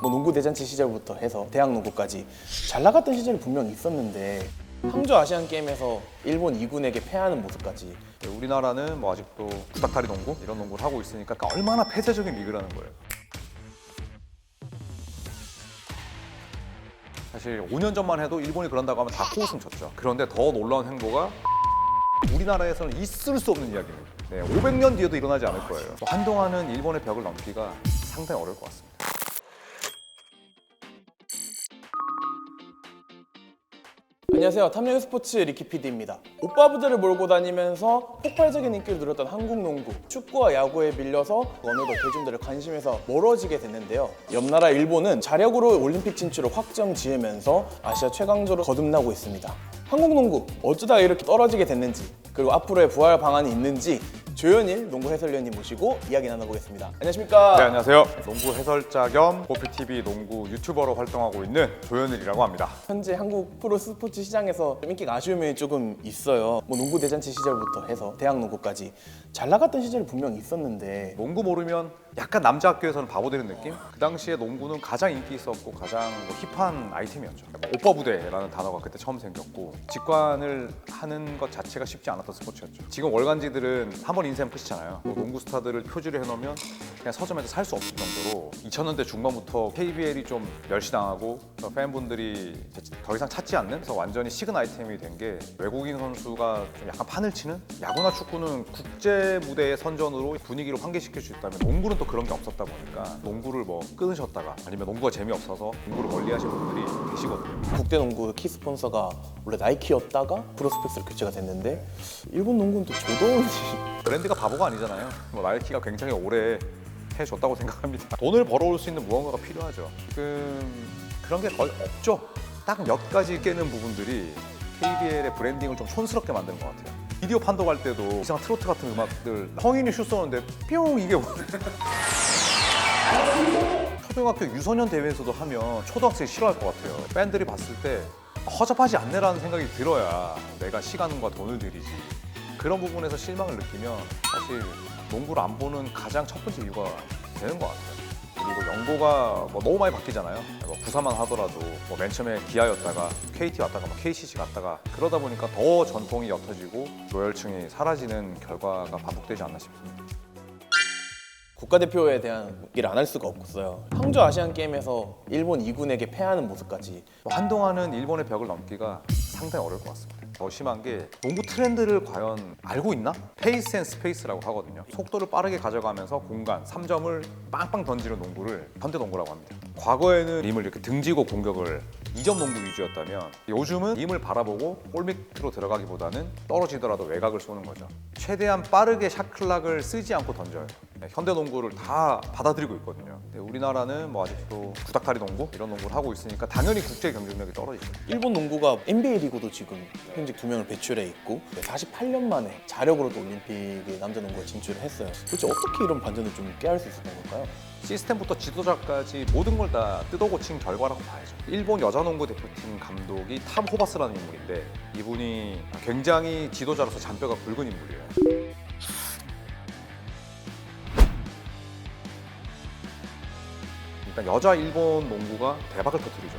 뭐 농구 대잔치 시절부터 해서 대학 농구까지 잘 나갔던 시절이 분명 있었는데 항저 아시안 게임에서 일본 2군에게 패하는 모습까지. 우리나라는 뭐 아직도 구닥다리 농구 이런 농구를 하고 있으니까 얼마나 폐쇄적인 리그라는 거예요. 사실 5년 전만 해도 일본이 그런다고 하면 다 코웃음 쳤죠. 그런데 더 놀라운 행보가 우리나라에서는 있을 수 없는 이야기입니다. 500년 뒤에도 일어나지 않을 거예요. 한동안은 일본의 벽을 넘기가 상당히 어려울 것 같습니다. 안녕하세요. 탐욕 스포츠 리키 PD입니다. 오빠 부대를 몰고 다니면서 폭발적인 인기를 누렸던 한국 농구, 축구와 야구에 밀려서 어느덧 대중들의 관심에서 멀어지게 됐는데요. 옆나라 일본은 자력으로 올림픽 진출을 확정 지으면서 아시아 최강자로 거듭나고 있습니다. 한국 농구 어쩌다 이렇게 떨어지게 됐는지, 그리고 앞으로의 부활 방안이 있는지 조현일 농구 해설위원님 모시고 이야기 나눠보겠습니다. 안녕하십니까? 네, 안녕하세요. 농구 해설자 겸 보피TV 농구 유튜버로 활동하고 있는 조현일이라고 합니다. 현재 한국 프로 스포츠 시장에서 좀 인기가 아쉬운 면이 조금 있어요. 뭐 농구 대잔치 시절부터 해서 대학 농구까지 잘 나갔던 시절이 분명 있었는데 농구 모르면 약간 남자 학교에서는 바보 되는 느낌? 그 당시에 농구는 가장 인기 있었고 가장 힙한 아이템이었죠. 오빠 부대라는 단어가 그때 처음 생겼고 직관을 하는 것 자체가 쉽지 않았던 스포츠였죠. 지금 월간지들은 한 번 인생 끝이잖아요. 농구 스타들을 표지를 해놓으면 그냥 서점에서 살 수 없을 정도로 2000년대 중반부터 KBL이 좀 멸시당하고 팬분들이 더 이상 찾지 않는, 그래서 완전히 식은 아이템이 된 게 외국인 선수가 좀 약간 판을 치는, 야구나 축구는 국제 무대의 선전으로 분위기를 환기시킬 수 있다면 농구는 또 그런 게 없었다 보니까 농구를 뭐 끊으셨다가 아니면 농구가 재미없어서 농구를 멀리하신 분들이 계시거든요. 국대 농구 키 스폰서가 원래 나이키였다가 프로스펙스로 교체가 됐는데 일본 농구는 또 조던지 브랜드가 바보가 아니잖아요. 뭐 나이키가 굉장히 오래 해줬다고 생각합니다. 돈을 벌어올 수 있는 무언가가 필요하죠. 지금 그런 게 거의 없죠. 딱 몇 가지 깨는 부분들이 KBL의 브랜딩을 좀 촌스럽게 만든 것 같아요. 비디오 판독할 때도 이상한 트로트 같은 음악들, 성인이 슛 쏘는데 뿅 이게 뭐야. 초등학교 유소년 대회에서도 하면 초등학생이 싫어할 것 같아요. 팬들이 봤을 때 허접하지 않네라는 생각이 들어야 내가 시간과 돈을 들이지. 그런 부분에서 실망을 느끼면 사실 농구를 안 보는 가장 첫 번째 이유가 되는 것 같아요. 그리고 연고가 뭐 너무 많이 바뀌잖아요. 뭐 부사만 하더라도 뭐 맨 처음에 기아였다가 KT 왔다가 뭐 KCC 갔다가 그러다 보니까 더 전통이 옅어지고 로열층이 사라지는 결과가 반복되지 않나 싶습니다. 국가대표에 대한 얘기를 안 할 수가 없어요. 항저 아시안 게임에서 일본 2군에게 패하는 모습까지. 한동안은 일본의 벽을 넘기가 상당히 어려울 것 같습니다. 더 심한 게 농구 트렌드를 과연 알고 있나? 페이스 앤 스페이스라고 하거든요. 속도를 빠르게 가져가면서 공간, 3점을 빵빵 던지는 농구를 현대 농구라고 합니다. 과거에는 림을 이렇게 등지고 공격을 2점 농구 위주였다면 요즘은 림을 바라보고 골 밑으로 들어가기보다는 떨어지더라도 외곽을 쏘는 거죠. 최대한 빠르게 샷클락을 쓰지 않고 던져요. 현대 농구를 다 받아들이고 있거든요. 근데 우리나라는 뭐 아직도 구닥다리 농구 이런 농구를 하고 있으니까 당연히 국제 경쟁력이 떨어지죠. 일본 농구가 NBA 리그도 지금 현직 2명을 배출해 있고 48년 만에 자력으로도 올림픽에 남자 농구에 진출을 했어요. 도대체 어떻게 이런 반전을 좀 깨할 수 있었던 걸까요? 시스템부터 지도자까지 모든 걸 다 뜯어고친 결과라고 봐야죠. 일본 여자농구 대표팀 감독이 탐 호바스라는 인물인데 이분이 굉장히 지도자로서 잔뼈가 굵은 인물이에요. 일단 여자 일본 농구가 대박을 터뜨리죠.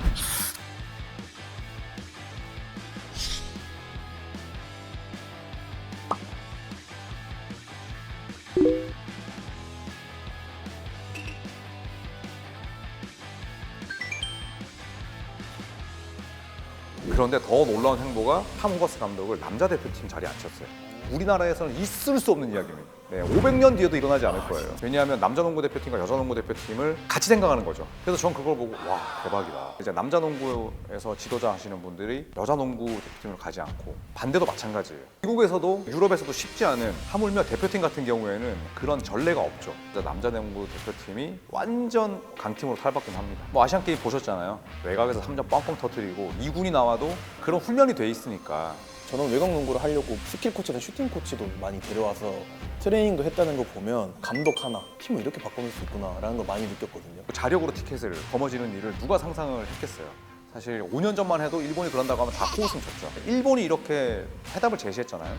그런데 더 놀라운 행보가 탐 호버스 감독을 남자 대표팀 자리에 앉혔어요. 우리나라에서는 있을 수 없는 이야기입니다. 500년 뒤에도 일어나지 않을 거예요. 왜냐하면 남자 농구 대표팀과 여자 농구 대표팀을 같이 생각하는 거죠. 그래서 전 그걸 보고 와 대박이다. 이제 남자 농구에서 지도자 하시는 분들이 여자 농구 대표팀을 가지 않고 반대도 마찬가지예요. 미국에서도 유럽에서도 쉽지 않은 하물며 대표팀 같은 경우에는 그런 전례가 없죠. 남자 농구 대표팀이 완전 강팀으로 탈바꿈합니다. 뭐 아시안 게임 보셨잖아요. 외곽에서 3점 뻥뻥 터뜨리고 2군이 나와도 그런 훈련이 돼 있으니까. 저는 외곽 농구를 하려고 스킬 코치나 슈팅 코치도 많이 데려와서 트레이닝도 했다는 거 보면 감독 하나 팀을 이렇게 바꿔놓을 수 있구나라는 걸 많이 느꼈거든요. 자력으로 티켓을 거머쥐는 일을 누가 상상을 했겠어요. 사실 5년 전만 해도 일본이 그런다고 하면 다 코웃음 쳤죠. 일본이 이렇게 해답을 제시했잖아요.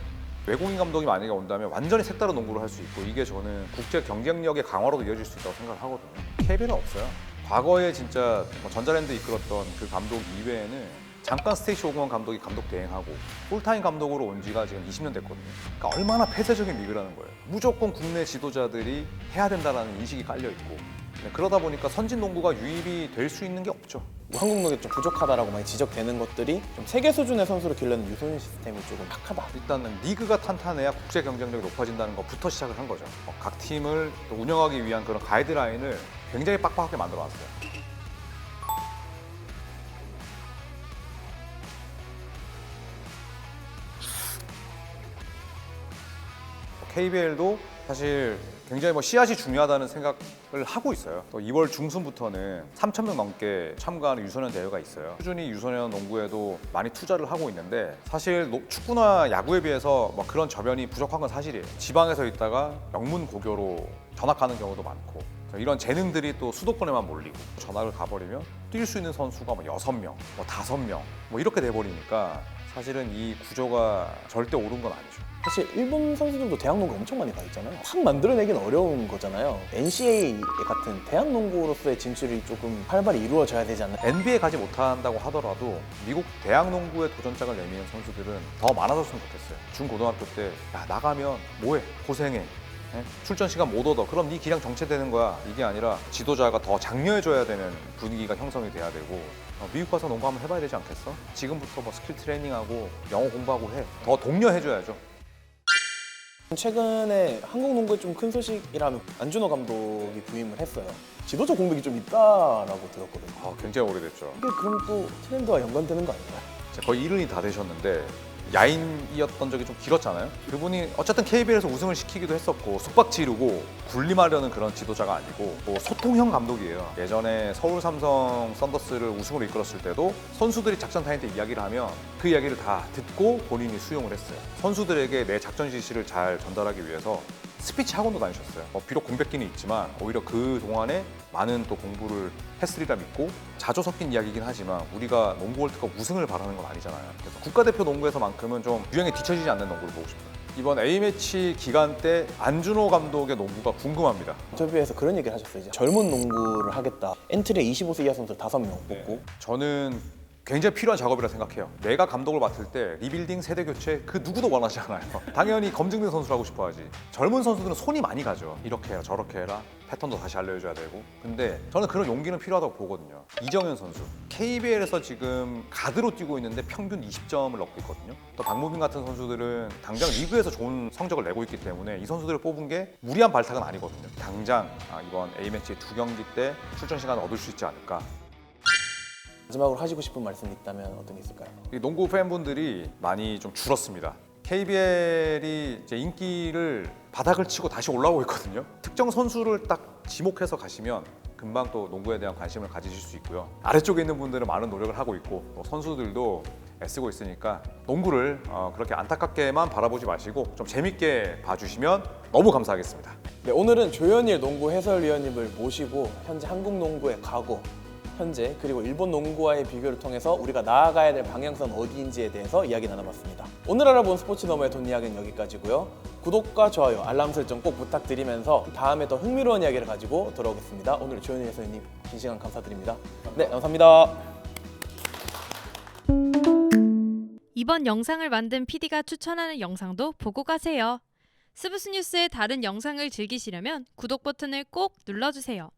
외국인 감독이 만약에 온다면 완전히 색다른 농구를 할 수 있고 이게 저는 국제 경쟁력의 강화로도 이어질 수 있다고 생각을 하거든요. KBL은 없어요. 과거에 진짜 뭐 전자랜드 이끌었던 그 감독 이외에는 잠깐 스테이시 오그먼 감독이 감독 대행하고 풀타임 감독으로 온 지가 지금 20년 됐거든요. 그러니까 얼마나 폐쇄적인 리그라는 거예요. 무조건 국내 지도자들이 해야 된다는 인식이 깔려 있고 그러다 보니까 선진 농구가 유입이 될 수 있는 게 없죠. 한국 농구가 좀 부족하다라고 많이 지적되는 것들이 좀 세계 수준의 선수를 기르는 유소년 시스템이 조금 약하다. 일단은 리그가 탄탄해야 국제 경쟁력이 높아진다는 것부터 시작을 한 거죠. 각 팀을 또 운영하기 위한 그런 가이드라인을 굉장히 빡빡하게 만들어 놨어요. KBL도 사실 굉장히 씨앗이 중요하다는 생각을 하고 있어요. 또 2월 중순부터는 3,000명 넘게 참가하는 유소년 대회가 있어요. 꾸준히 유소년 농구에도 많이 투자를 하고 있는데 사실 축구나 야구에 비해서 그런 저변이 부족한 건 사실이에요. 지방에서 있다가 명문 고교로 전학하는 경우도 많고 이런 재능들이 또 수도권에만 몰리고 전학을 가버리면 뛸 수 있는 선수가 6명, 5명 이렇게 돼버리니까 사실은 이 구조가 절대 옳은 건 아니죠. 사실 일본 선수들도 대학 농구 엄청 많이 가 있잖아요. 확 만들어내기는 어려운 거잖아요. NCAA 같은 대학 농구로서의 진출이 조금 활발히 이루어져야 되지 않나. NBA 가지 못한다고 하더라도 미국 대학 농구에 도전장을 내미는 선수들은 더 많아졌으면 좋겠어요. 중고등학교 때 야, 나가면 뭐해? 고생해. 출전 시간 못 얻어. 그럼 네 기량 정체되는 거야. 이게 아니라 지도자가 더 장려해줘야 되는 분위기가 형성이 돼야 되고 미국 가서 농구 한번 해봐야 되지 않겠어? 지금부터 스킬 트레이닝하고 영어 공부하고 해. 더 독려해줘야죠. 최근에 한국 농구에 좀 큰 소식이라면 안준호 감독이 부임을 했어요. 지도자 공백이 좀 있다라고 들었거든요. 굉장히 오래됐죠. 이게 그럼 또 트렌드와 연관되는 거 아닌가요? 거의 이른이 다 되셨는데 야인이었던 적이 좀 길었잖아요. 그분이 어쨌든 KBL에서 우승을 시키기도 했었고 속박 지르고 군림하려는 그런 지도자가 아니고 소통형 감독이에요. 예전에 서울 삼성 썬더스를 우승으로 이끌었을 때도 선수들이 작전 타임 때 이야기를 하면 그 이야기를 다 듣고 본인이 수용을 했어요. 선수들에게 내 작전 지시를 잘 전달하기 위해서 스피치 학원도 다니셨어요. 비록 공백기는 있지만 오히려 그 동안에 많은 또 공부를 했으리라 믿고 자주 섞인 이야기이긴 하지만 우리가 농구 월드컵 우승을 바라는 건 아니잖아요. 그래서 국가대표 농구에서만큼은 좀 유행에 뒤처지지 않는 농구를 보고 싶어요. 이번 A매치 기간 때 안준호 감독의 농구가 궁금합니다. 인터뷰에서 그런 얘기를 하셨어요. 이제 젊은 농구를 하겠다. 엔트리에 25세 이하 선수 5명 뽑고. 저는 굉장히 필요한 작업이라 생각해요. 내가 감독을 맡을 때 리빌딩, 세대 교체 그 누구도 원하지 않아요. 당연히 검증된 선수를 하고 싶어 하지. 젊은 선수들은 손이 많이 가죠. 이렇게 해라 저렇게 해라 패턴도 다시 알려줘야 되고. 근데 저는 그런 용기는 필요하다고 보거든요. 이정현 선수 KBL에서 지금 가드로 뛰고 있는데 평균 20점을 넣고 있거든요. 또 박무빈 같은 선수들은 당장 리그에서 좋은 성적을 내고 있기 때문에 이 선수들을 뽑은 게 무리한 발탁은 아니거든요. 당장 이번 A매치 2경기 때 출전 시간을 얻을 수 있지 않을까. 마지막으로 하시고 싶은 말씀이 있다면 어떤 게 있을까요? 농구 팬분들이 많이 좀 줄었습니다. KBL이 이제 인기를 바닥을 치고 다시 올라오고 있거든요. 특정 선수를 딱 지목해서 가시면 금방 또 농구에 대한 관심을 가지실 수 있고요. 아래쪽에 있는 분들은 많은 노력을 하고 있고 또 선수들도 애쓰고 있으니까 농구를 그렇게 안타깝게만 바라보지 마시고 좀 재밌게 봐주시면 너무 감사하겠습니다. 네, 오늘은 조현일 농구 해설위원님을 모시고 현재 한국 농구의 과거, 현재 그리고 일본 농구와의 비교를 통해서 우리가 나아가야 될 방향선 어디인지에 대해서 이야기 나눠봤습니다. 오늘 알아본 스포츠 너머의 돈 이야기는 여기까지고요. 구독과 좋아요, 알람 설정 꼭 부탁드리면서 다음에 더 흥미로운 이야기를 가지고 돌아오겠습니다. 오늘 조현일 해설위원님 긴 시간 감사드립니다. 네, 감사합니다. 이번 영상을 만든 PD가 추천하는 영상도 보고 가세요. 스브스 뉴스의 다른 영상을 즐기시려면 구독 버튼을 꼭 눌러주세요.